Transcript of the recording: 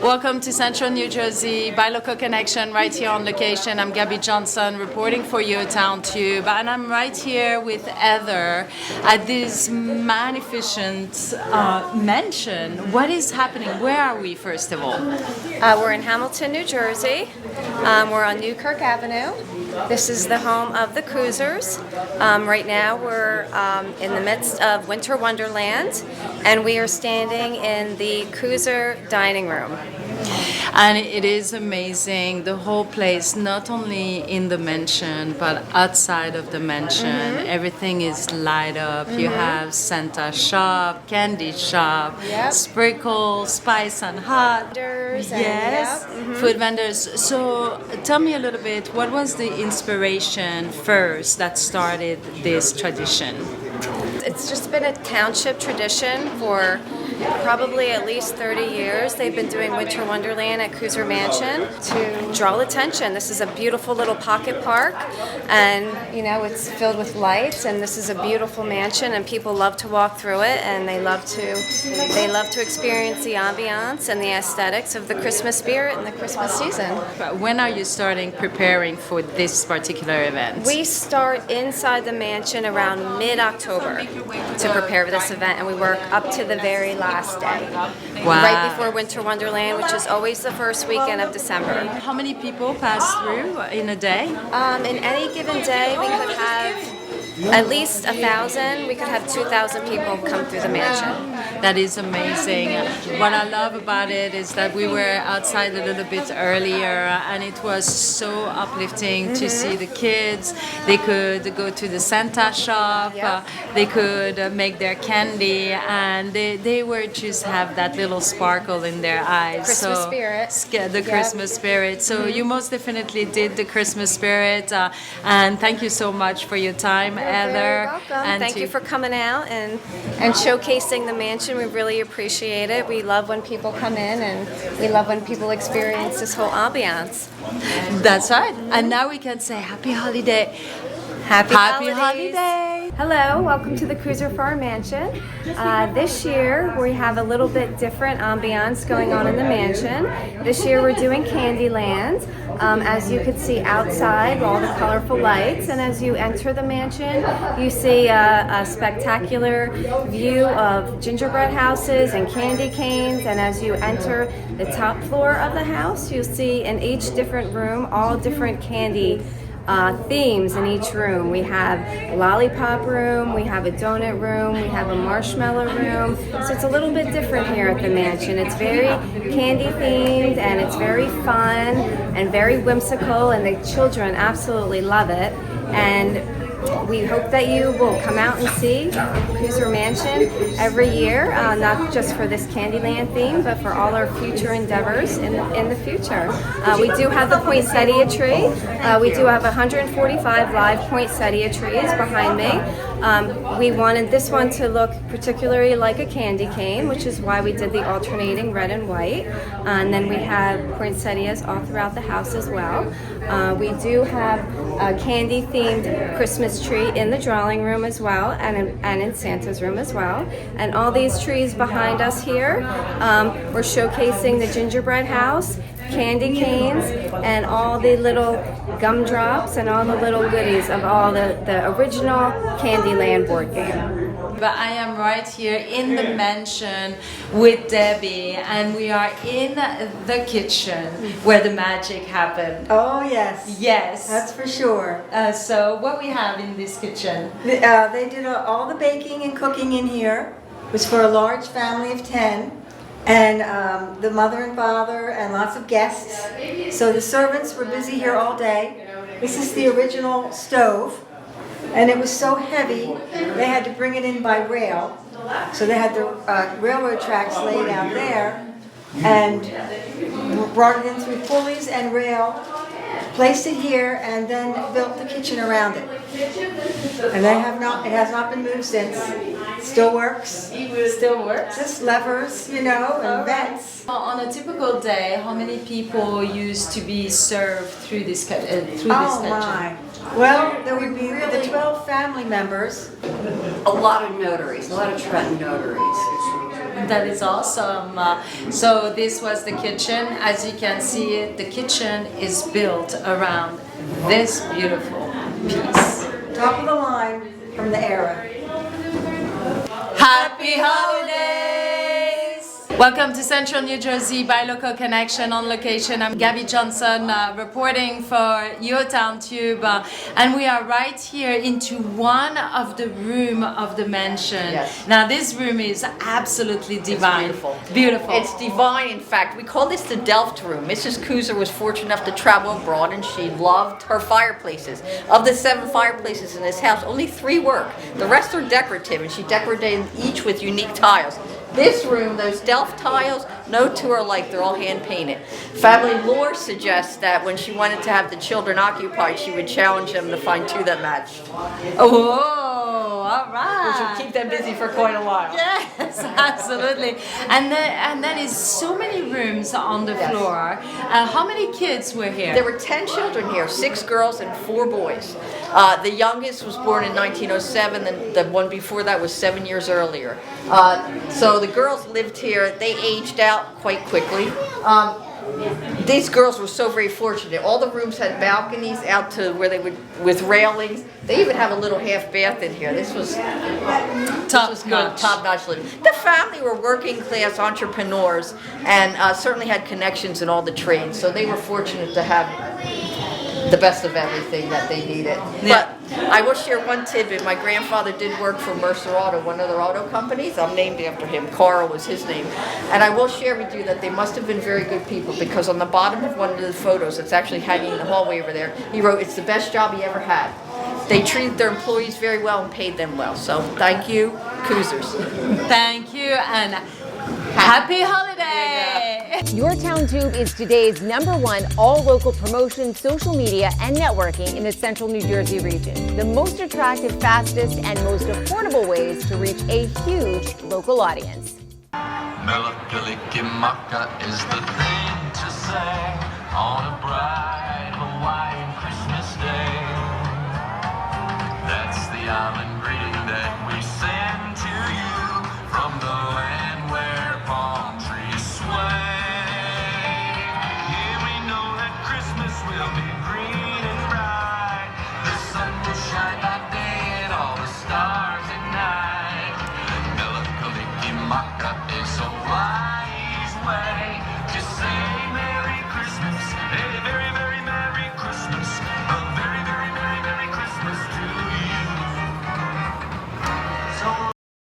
Welcome to Central New Jersey by Local Connection, right here on location. I'm Gabby Johnson reporting for YourTownTube, and I'm right here with Heather at this magnificent mansion. What is happening? Where are we, first of all? We're in Hamilton, New Jersey. We're on Newkirk Avenue. This is the home of the Kusers. Right now we're in the midst of Winter Wonderland, and we are standing in the Kuser dining room. And it is amazing, the whole place, not only in the mansion but outside of the mansion. Everything is light up. You have Santa shop, candy shop, sprinkles, spice and hot. Yes, food vendors. So tell me a little bit, what was the inspiration first that started this tradition? It's just been a township tradition for probably at least 30 years. They've been doing Winter Wonderland at Kuser Mansion to draw attention. This is a beautiful little pocket park, and you know, it's filled with lights, and this is a beautiful mansion, and people love to walk through it, and they love to experience the ambiance and the aesthetics of the Christmas spirit and the Christmas season. But when are you starting preparing for this particular event? We start inside the mansion around mid-October to prepare for this event, and we work up to the very last day. Wow. Right before Winter Wonderland, which is always the first weekend of December. How many people pass through in a day? In any given day, we could have at least 1,000. We could have 2,000 people come through the mansion. That is amazing. What I love about it is that we were outside a little bit earlier, and it was so uplifting to see the kids. They could go to the Santa shop, they could make their candy, and they were just have that little sparkle in their eyes. Christmas spirit. The Christmas spirit. So you most definitely did the Christmas spirit, and thank you so much for your time, Heather. You're welcome. And thank you for coming out and showcasing the mansion. We really appreciate it. We love when people come in, and we love when people experience this whole ambiance. That's right. And now we can say happy holiday. Happy holiday. Hello, welcome to the Kuser Farm Mansion. This year we have a little bit different ambiance going on in the mansion. This year we're doing Candyland. As you can see outside, all the colorful lights, and as you enter the mansion, you see a spectacular view of gingerbread houses and candy canes. And as you enter the top floor of the house, you'll see in each different room all different candy themes in each room. We have a lollipop room, we have a donut room, we have a marshmallow room. So it's a little bit different here at the mansion. It's very candy themed, and it's very fun and very whimsical, and the children absolutely love it. And we hope that you will come out and see Kuser Mansion every year, not just for this Candyland theme, but for all our future endeavors in the future. We do have the poinsettia tree. We do have 145 live poinsettia trees behind me. We wanted this one to look particularly like a candy cane, which is why we did the alternating red and white. And then we have poinsettias all throughout the house as well. We do have a candy-themed Christmas tree in the drawing room as well, and in Santa's room as well. And all these trees behind us here, we're showcasing the gingerbread house, candy canes, and all the little gumdrops and all the little goodies of all the original Candyland board game. But I am right here in the mansion with Debbie, and we are in the kitchen where the magic happened. Oh yes. Yes. That's for sure. So what we have in this kitchen? They did all the baking and cooking in here. It was for a large family of 10. And the mother and father and lots of guests. So the servants were busy here all day. This is the original stove. And it was so heavy, they had to bring it in by rail. So they had the railroad tracks laid out there, and brought it in through pulleys and rail, placed it here, and then built the kitchen around it. And it has not been moved since. Still works. Still works. Just levers, you know, and vents. On a typical day, how many people used to be served through this kitchen? My. Well, there would be the 12 family members. A lot of notaries, a lot of Trenton notaries. That is awesome. So this was the kitchen. As you can see, the kitchen is built around this beautiful piece. Top of the line from the era. Happy holidays! Welcome to Central New Jersey by Local Connection on location. I'm Gabby Johnson reporting for YourTownTube, and we are right here into one of the room of the mansion. Yes. Now this room is absolutely divine. It's beautiful. Beautiful. It's divine. In fact, we call this the Delft room. Mrs. Kuser was fortunate enough to travel abroad, and she loved her fireplaces. Of the 7 fireplaces in this house, only 3 work. The rest are decorative, and she decorated each with unique tiles. This room, those Delft tiles, no two are alike. They're all hand painted. Family lore suggests that when she wanted to have the children occupied, she would challenge them to find 2 that matched. Oh, all right. Which would keep them busy for quite a while. Yes, absolutely. And then is so many rooms on the floor. How many kids were here? There were 10 children here, 6 girls and 4 boys. The youngest was born in 1907, and the one before that was 7 years earlier. So the girls lived here. They aged out quite quickly. These girls were so very fortunate. All the rooms had balconies out to where they would, with railings. They even have a little half bath in here. This was top-notch living. The family were working class entrepreneurs and certainly had connections in all the trades. So they were fortunate to have the best of everything that they needed. Yeah. But I will share one tidbit. My grandfather did work for Mercer Auto, one of their auto companies. I'm named after him. Carl was his name. And I will share with you that they must have been very good people, because on the bottom of one of the photos that's actually hanging in the hallway over there, he wrote, "It's the best job he ever had." They treated their employees very well and paid them well. So thank you, Kusers. Thank you, and happy holiday! YourTownTube is today's #1 all-local promotion, social media, and networking in the central New Jersey region. The most attractive, fastest, and most affordable ways to reach a huge local audience. Melankolikumaka is the thing to say on a bright